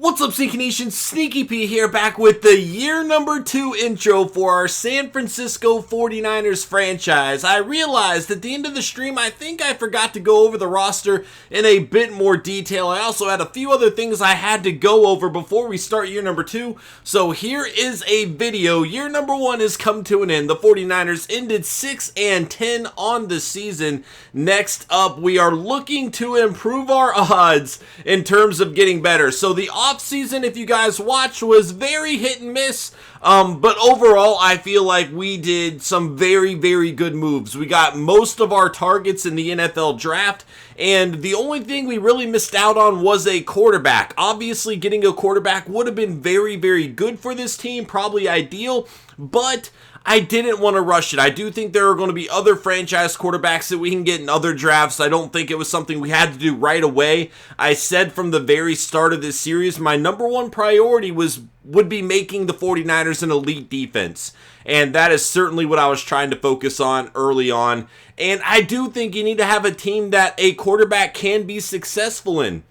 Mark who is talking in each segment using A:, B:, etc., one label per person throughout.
A: What's up, SnEaKyNation? SnEaKyP here, back with the year number 2 intro for our San Francisco 49ers franchise. I realized at the end of the stream, I think I forgot to go over the roster in a bit more detail. I also had a few other things I had to go over before we start year number 2. So here is a video. Year number 1 has come to an end. The 49ers ended 6-10 on the season. Next up, we are looking to improve our odds in terms of getting better. So the offseason, if you guys watched, was very hit and miss, but overall I feel like we did some very good moves. We got most of our targets in the NFL draft, and the only thing we really missed out on was a quarterback. Obviously getting a quarterback would have been very good for this team, probably ideal, but I didn't want to rush it. I do think there are going to be other franchise quarterbacks that we can get in other drafts. I don't think it was something we had to do right away. I said from the very start of this series, my number one priority would be making the 49ers an elite defense. And that is certainly what I was trying to focus on early on. And I do think you need to have a team that a quarterback can be successful in.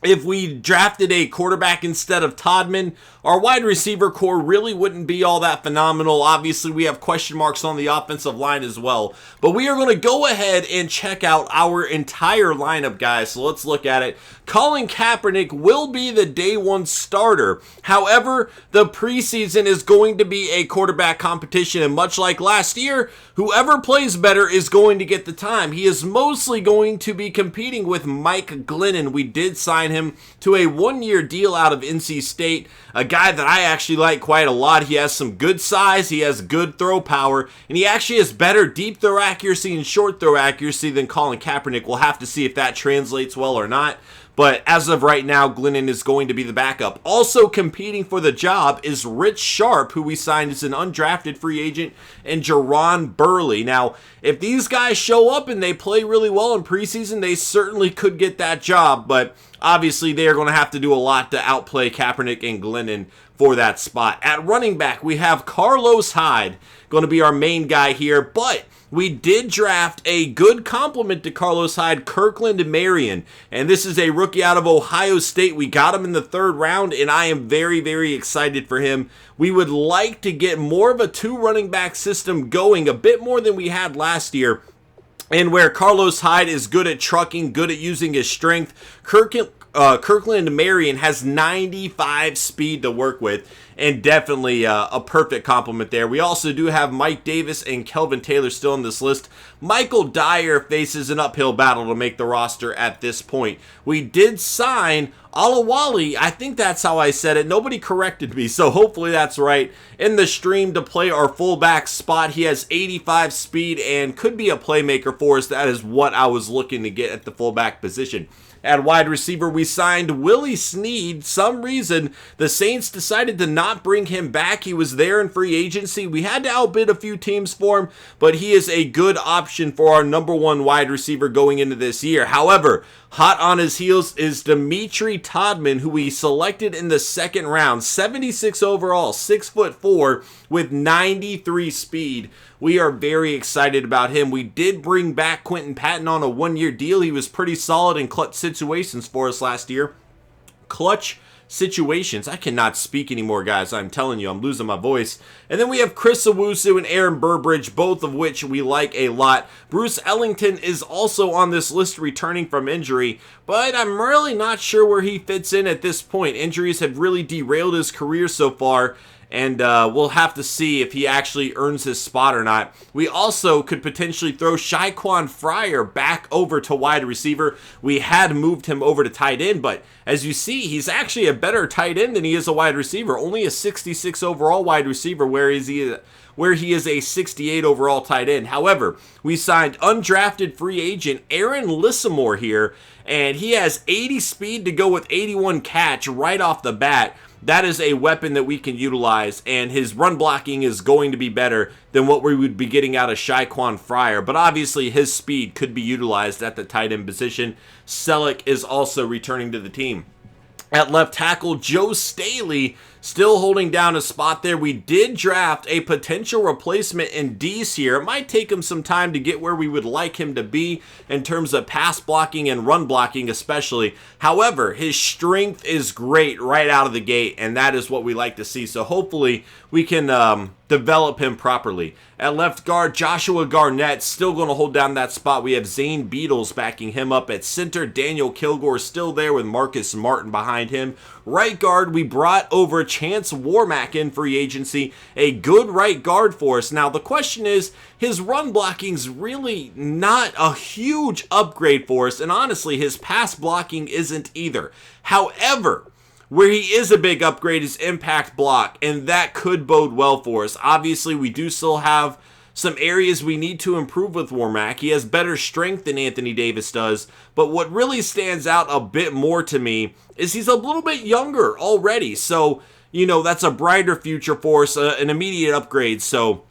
A: If we drafted a quarterback instead of Todman, our wide receiver core really wouldn't be all that phenomenal. Obviously, we have question marks on the offensive line as well. But we are going to go ahead and check out our entire lineup, guys. So let's look at it. Colin Kaepernick will be the day one starter. However, the preseason is going to be a quarterback competition. And much like last year, whoever plays better is going to get the time. He is mostly going to be competing with Mike Glennon. We did sign him to a one-year deal out of NC State, a guy that I actually like quite a lot. He has some good size, he has good throw power, and he actually has better deep throw accuracy and short throw accuracy than Colin Kaepernick. We'll have to see if that translates well or not. But as of right now, Glennon is going to be the backup. Also competing for the job is Rich Sharp, who we signed as an undrafted free agent, and Jerron Burley. Now, if these guys show up and they play really well in preseason, they certainly could get that job. But obviously, they are going to have to do a lot to outplay Kaepernick and Glennon for that spot. At running back, we have Carlos Hyde, going to be our main guy here. But we did draft a good complement to Carlos Hyde, Kirkland Marion, and this is a rookie out of Ohio State. We got him in the 3rd round, and I am very excited for him. We would like to get more of a 2 running back system going, a bit more than we had last year. And where Carlos Hyde is good at trucking, good at using his strength, Kirkland Marion has 95 speed to work with, and definitely a perfect complement there. We also do have Mike Davis and Kelvin Taylor still on this list. Michael Dyer faces an uphill battle to make the roster at this point. We did sign Alawali, I think that's how I said it. Nobody corrected me, so hopefully that's right, in the stream to play our fullback spot. He has 85 speed and could be a playmaker for us. That is what I was looking to get at the fullback position. At wide receiver, we signed Willie Snead. Some reason the Saints decided to not bring him back. He was there in free agency. We had to outbid a few teams for him, but he is a good option for our number 1 wide receiver going into this year. However, hot on his heels is Dimitri Todman, who we selected in the 2nd round. 76 overall, 6'4", with 93 speed. We are very excited about him. We did bring back Quentin Patton on a 1-year deal. He was pretty solid in clutch situations for us last year. Clutch situations. I cannot speak anymore, guys. I'm telling you, I'm losing my voice. And then we have Chris Owusu and Aaron Burbridge, both of which we like a lot. Bruce Ellington is also on this list returning from injury, but I'm really not sure where he fits in at this point. Injuries have really derailed his career so far, and we'll have to see if he actually earns his spot or not. We also could potentially throw Shaquan Fryer back over to wide receiver. We had moved him over to tight end, but as you see, he's actually a better tight end than he is a wide receiver. Only a 66 overall wide receiver, where he is a 68 overall tight end. However, we signed undrafted free agent Aaron Lissamore here, and he has 80 speed to go with 81 catch right off the bat. That is a weapon that we can utilize, and his run blocking is going to be better than what we would be getting out of Shaquan Fryer, but obviously his speed could be utilized at the tight end position. Selleck is also returning to the team. At left tackle, Joe Staley Still holding down a spot there. We did draft a potential replacement in D's here. It might take him some time to get where we would like him to be in terms of pass blocking and run blocking especially. However, his strength is great right out of the gate, and that is what we like to see. So hopefully we can develop him properly. At left guard, Joshua Garnett still going to hold down that spot. We have Zane Beatles backing him up at center. Daniel Kilgore still there with Marcus Martin behind him. Right guard, we brought over Chance Warmack in free agency. A good right guard for us. Now, the question is, his run blocking's really not a huge upgrade for us, and honestly, his pass blocking isn't either. However, where he is a big upgrade is impact block, and that could bode well for us. Obviously, we do still have some areas we need to improve with Warmack. He has better strength than Anthony Davis does, but what really stands out a bit more to me is he's a little bit younger already. So, you know, that's a brighter future for us, an immediate upgrade. So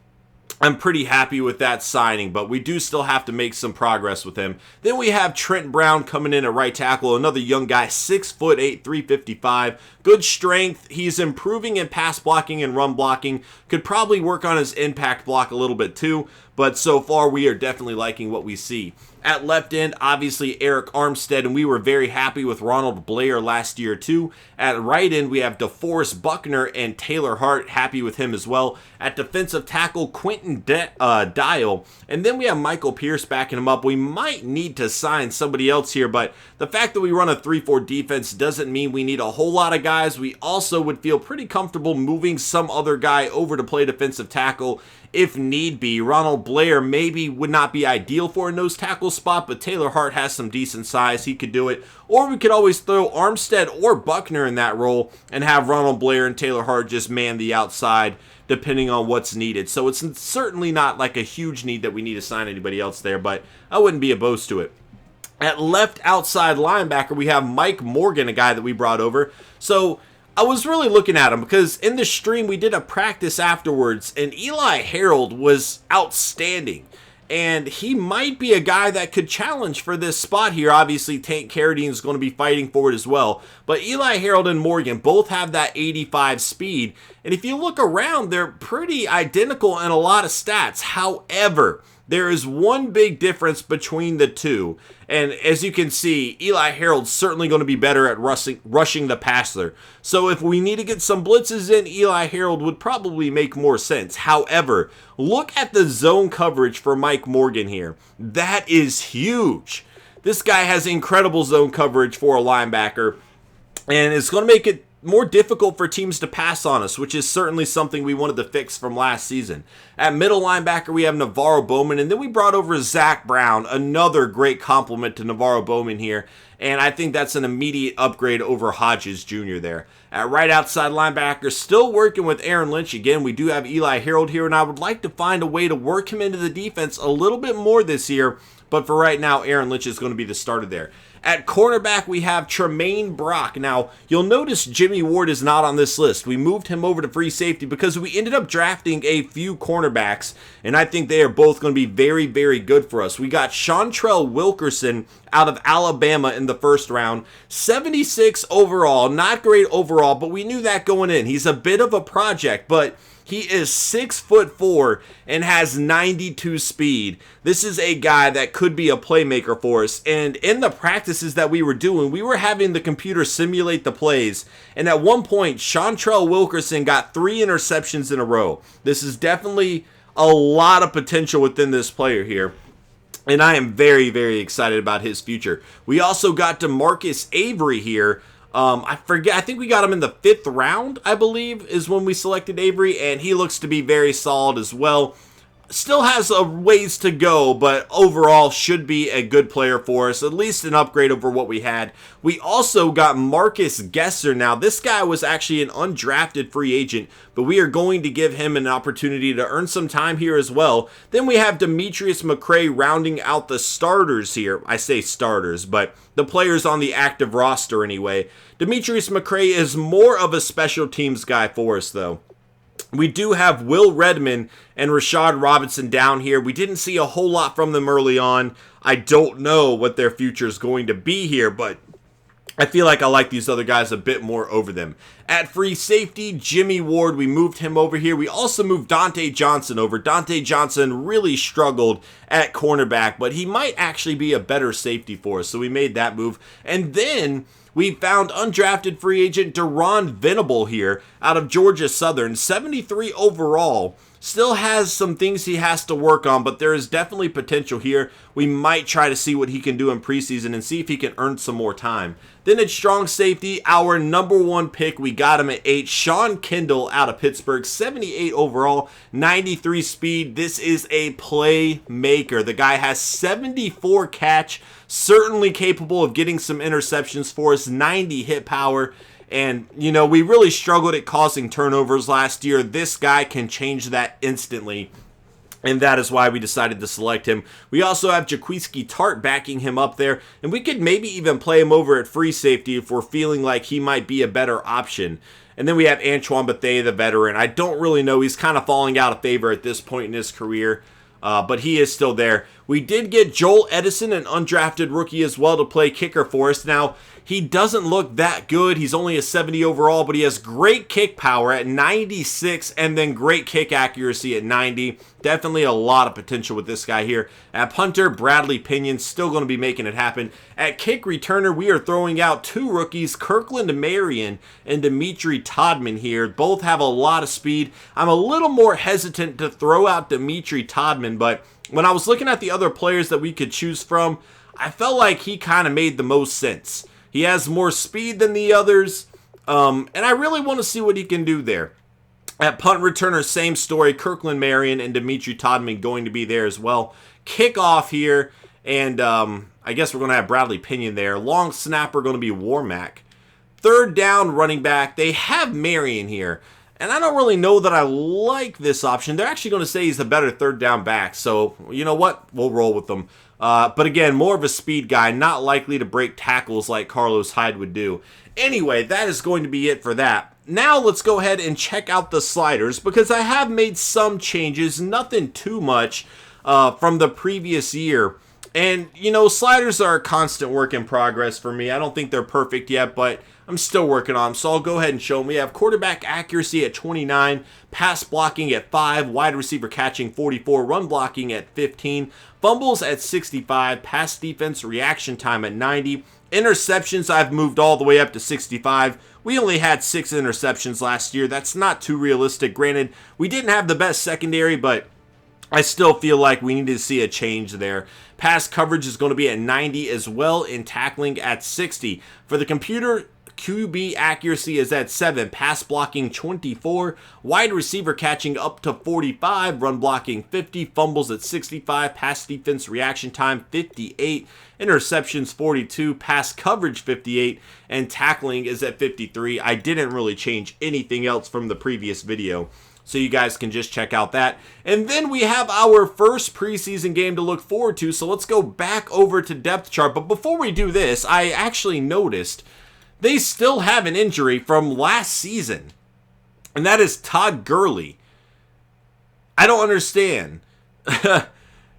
A: I'm pretty happy with that signing, but we do still have to make some progress with him. Then we have Trent Brown coming in at right tackle, another young guy, 6'8", 355. Good strength. He's improving in pass blocking and run blocking. Could probably work on his impact block a little bit too, but so far we are definitely liking what we see. At left end, obviously Eric Armstead, and we were very happy with Ronald Blair last year too. At right end, we have DeForest Buckner and Taylor Hart, happy with him as well. At defensive tackle, Quentin Dial, and then we have Michael Pierce backing him up. We might need to sign somebody else here, but the fact that we run a 3-4 defense doesn't mean we need a whole lot of guys. We also would feel pretty comfortable moving some other guy over to play defensive tackle if need be. Ronald Blair maybe would not be ideal for a nose tackle spot, but Taylor Hart has some decent size. He could do it. Or we could always throw Armstead or Buckner in that role and have Ronald Blair and Taylor Hart just man the outside depending on what's needed. So it's certainly not like a huge need that we need to sign anybody else there, but I wouldn't be opposed to it. At left outside linebacker, we have Mike Morgan, a guy that we brought over. So I was really looking at him because in the stream we did a practice afterwards, and Eli Harold was outstanding. And he might be a guy that could challenge for this spot here. Obviously, Tank Carradine is going to be fighting for it as well. But Eli Harold and Morgan both have that 85 speed. And if you look around, they're pretty identical in a lot of stats. However, there is one big difference between the two. And as you can see, Eli Harold's certainly going to be better at rushing the passer. So if we need to get some blitzes in, Eli Harold would probably make more sense. However, look at the zone coverage for Mike Morgan here. That is huge. This guy has incredible zone coverage for a linebacker, and it's going to make it more difficult for teams to pass on us, which is certainly something we wanted to fix from last season. At middle linebacker, we have Navarro Bowman, and then we brought over Zach Brown, another great compliment to Navarro Bowman here, and I think that's an immediate upgrade over Hodges Jr. there. At right outside linebacker, still working with Aaron Lynch. Again, we do have Eli Harold here, and I would like to find a way to work him into the defense a little bit more this year, but for right now, Aaron Lynch is going to be the starter there. At cornerback, we have Tremaine Brock. Now, you'll notice Jimmy Ward is not on this list. We moved him over to free safety because we ended up drafting a few cornerbacks, and I think they are both going to be very, very good for us. We got Chantrell Wilkerson out of Alabama in the first round. 76 overall, not great overall, but we knew that going in. He's a bit of a project, but he is 6'4" and has 92 speed. This is a guy that could be a playmaker for us. And in the practices that we were doing, we were having the computer simulate the plays. And at one point, Chantrell Wilkerson got 3 interceptions in a row. This is definitely a lot of potential within this player here. And I am very, very excited about his future. We also got DeMarcus Avery here. I think we got him in the 5th round, I believe, is when we selected Avery, and he looks to be very solid as well. Still has a ways to go, but overall should be a good player for us, at least an upgrade over what we had. We also got Marcus Gesser. Now, this guy was actually an undrafted free agent, but we are going to give him an opportunity to earn some time here as well. Then we have Demetrius McCray rounding out the starters here. I say starters, but the players on the active roster anyway. Demetrius McCray is more of a special teams guy for us, though. We do have Will Redmond and Rashad Robinson down here. We didn't see a whole lot from them early on. I don't know what their future is going to be here, but I feel like I like these other guys a bit more over them. At free safety, Jimmy Ward, we moved him over here. We also moved Dante Johnson over. Dante Johnson really struggled at cornerback, but he might actually be a better safety for us, so we made that move. And then we found undrafted free agent Deron Venable here out of Georgia Southern, 73 overall. Still has some things he has to work on, but there is definitely potential here. We might try to see what he can do in preseason and see if he can earn some more time. Then at strong safety, our number 1 pick, we got him at 8, Sean Kendall out of Pittsburgh, 78 overall, 93 speed. This is a playmaker. The guy has 74 catch, certainly capable of getting some interceptions for us, 90 hit power. And, you know, we really struggled at causing turnovers last year. This guy can change that instantly, and that is why we decided to select him. We also have Jaquiski Tart backing him up there, and we could maybe even play him over at free safety if we're feeling like he might be a better option. And then we have Antoine Bethea, the veteran. I don't really know. He's kind of falling out of favor at this point in his career, but he is still there. We did get Joel Edison, an undrafted rookie as well, to play kicker for us. Now, he doesn't look that good. He's only a 70 overall, but he has great kick power at 96 and then great kick accuracy at 90. Definitely a lot of potential with this guy here. At punter, Bradley Pinion, still going to be making it happen. At kick returner, we are throwing out 2 rookies, Kirkland Marion and Dimitri Todman here. Both have a lot of speed. I'm a little more hesitant to throw out Dimitri Todman, but when I was looking at the other players that we could choose from, I felt like he kind of made the most sense. He has more speed than the others, and I really want to see what he can do there. At punt returner, same story. Kirkland Marion and Dimitri Todman going to be there as well. Kickoff here, and I guess we're going to have Bradley Pinion there. Long snapper going to be Warmack. Third down running back, they have Marion here. And I don't really know that I like this option. They're actually going to say he's the better third down back. So, you know what? We'll roll with them. But again, more of a speed guy, not likely to break tackles like Carlos Hyde would do. Anyway, that is going to be it for that. Now let's go ahead and check out the sliders, because I have made some changes, nothing too much from the previous year. And, you know, sliders are a constant work in progress for me. I don't think they're perfect yet, but I'm still working on them, so I'll go ahead and show them. We have quarterback accuracy at 29, pass blocking at 5, wide receiver catching 44, run blocking at 15, fumbles at 65, pass defense reaction time at 90, interceptions I've moved all the way up to 65. We only had 6 interceptions last year. That's not too realistic. Granted, we didn't have the best secondary, but I still feel like we need to see a change there. Pass coverage is going to be at 90 as well, in tackling at 60. For the computer, QB accuracy is at 7, pass blocking 24, wide receiver catching up to 45, run blocking 50, fumbles at 65, pass defense reaction time 58, interceptions 42, pass coverage 58, and tackling is at 53. I didn't really change anything else from the previous video, so you guys can just check out that. And then we have our first preseason game to look forward to, so let's go back over to depth chart. But before we do this, I actually noticed they still have an injury from last season, and that is Todd Gurley. I don't understand.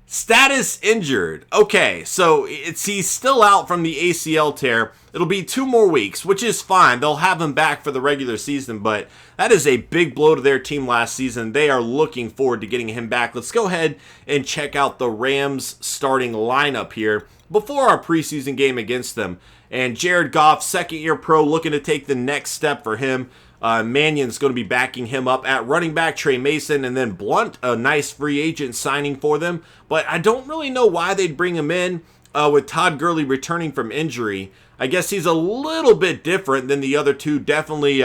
A: Status injured. Okay, so he's still out from the ACL tear. It'll be 2 more weeks, which is fine. They'll have him back for the regular season, but that is a big blow to their team last season. They are looking forward to getting him back. Let's go ahead and check out the Rams starting lineup here before our preseason game against them. And Jared Goff, second-year pro, looking to take the next step for him. Mannion's going to be backing him up. At running back, Trey Mason, and then Blunt, a nice free agent signing for them. But I don't really know why they'd bring him in with Todd Gurley returning from injury. I guess he's a little bit different than the other two. Definitely,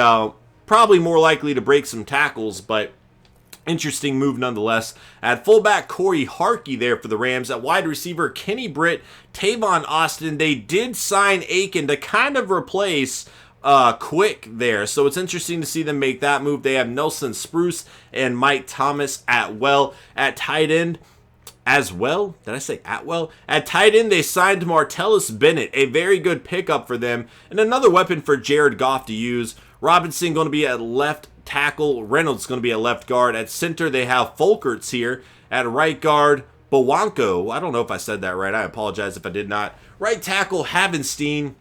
A: probably more likely to break some tackles, but interesting move nonetheless. At fullback, Corey Harkey there for the Rams. At wide receiver, Kenny Britt, Tavon Austin. They did sign Aiken to kind of replace Quick there, so it's interesting to see them make that move. They have Nelson Spruce and Mike Thomas at tight end as well. Did I say Atwell? At tight end, they signed Martellus Bennett, a very good pickup for them, and another weapon for Jared Goff to use. Robinson going to be at left tackle. Reynolds going to be at left guard. At center, they have Folkerts here. At right guard, Bowanko. I don't know if I said that right. I apologize if I did not. Right tackle, Havenstein.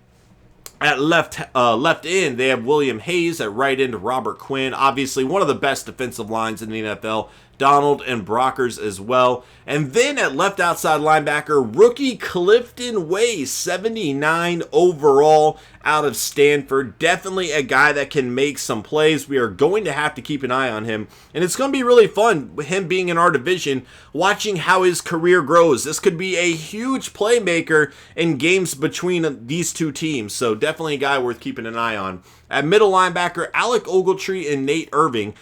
A: At left end, they have William Hayes. At right end, Robert Quinn. Obviously, one of the best defensive lines in the NFL. Donald and Brockers as well. And then at left outside linebacker, rookie Clifton Way, 79 overall out of Stanford. Definitely a guy that can make some plays. We are going to have to keep an eye on him. And it's going to be really fun, him being in our division, watching how his career grows. This could be a huge playmaker in games between these two teams. So definitely a guy worth keeping an eye on. At middle linebacker, Alec Ogletree and Nate Irving.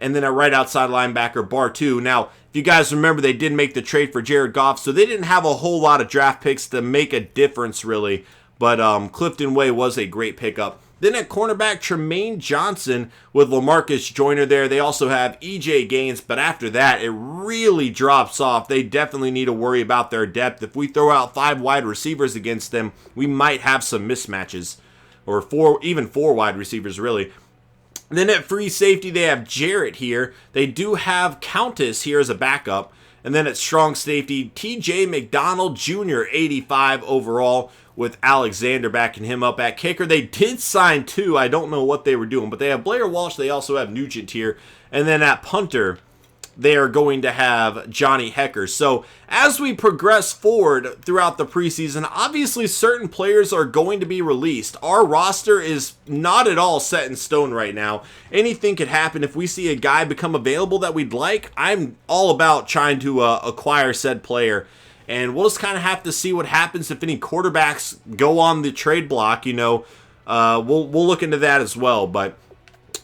A: And then at right outside linebacker, Bar2. Now, if you guys remember, they did make the trade for Jared Goff, so they didn't have a whole lot of draft picks to make a difference, really. But Clifton Way was a great pickup. Then at cornerback, Tremaine Johnson with LaMarcus Joyner there. They also have E.J. Gaines, but after that, it really drops off. They definitely need to worry about their depth. If we throw out 5 wide receivers against them, we might have some mismatches. Or even four wide receivers, really. Then at free safety, they have Jarrett here. They do have Countess here as a backup. And then at strong safety, T.J. McDonald Jr., 85 overall, with Alexander backing him up. At kicker, they did sign 2. I don't know what they were doing, but they have Blair Walsh. They also have Nugent here. And then at punter, they are going to have Johnny Hecker. So as we progress forward throughout the preseason, obviously certain players are going to be released. Our roster is not at all set in stone right now. Anything could happen. If we see a guy become available that we'd like, I'm all about trying to acquire said player. And we'll just kind of have to see what happens if any quarterbacks go on the trade block. You know, we'll look into that as well. But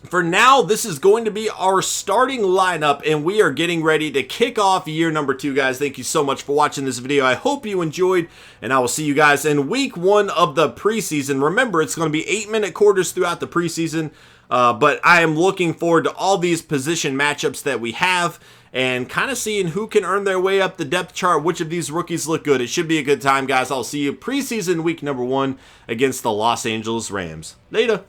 A: for now, this is going to be our starting lineup, and we are getting ready to kick off year number 2, guys. Thank you so much for watching this video. I hope you enjoyed, and I will see you guys in week 1 of the preseason. Remember, it's going to be 8-minute quarters throughout the preseason, but I am looking forward to all these position matchups that we have and kind of seeing who can earn their way up the depth chart, which of these rookies look good. It should be a good time, guys. I'll see you preseason week number 1 against the Los Angeles Rams. Later.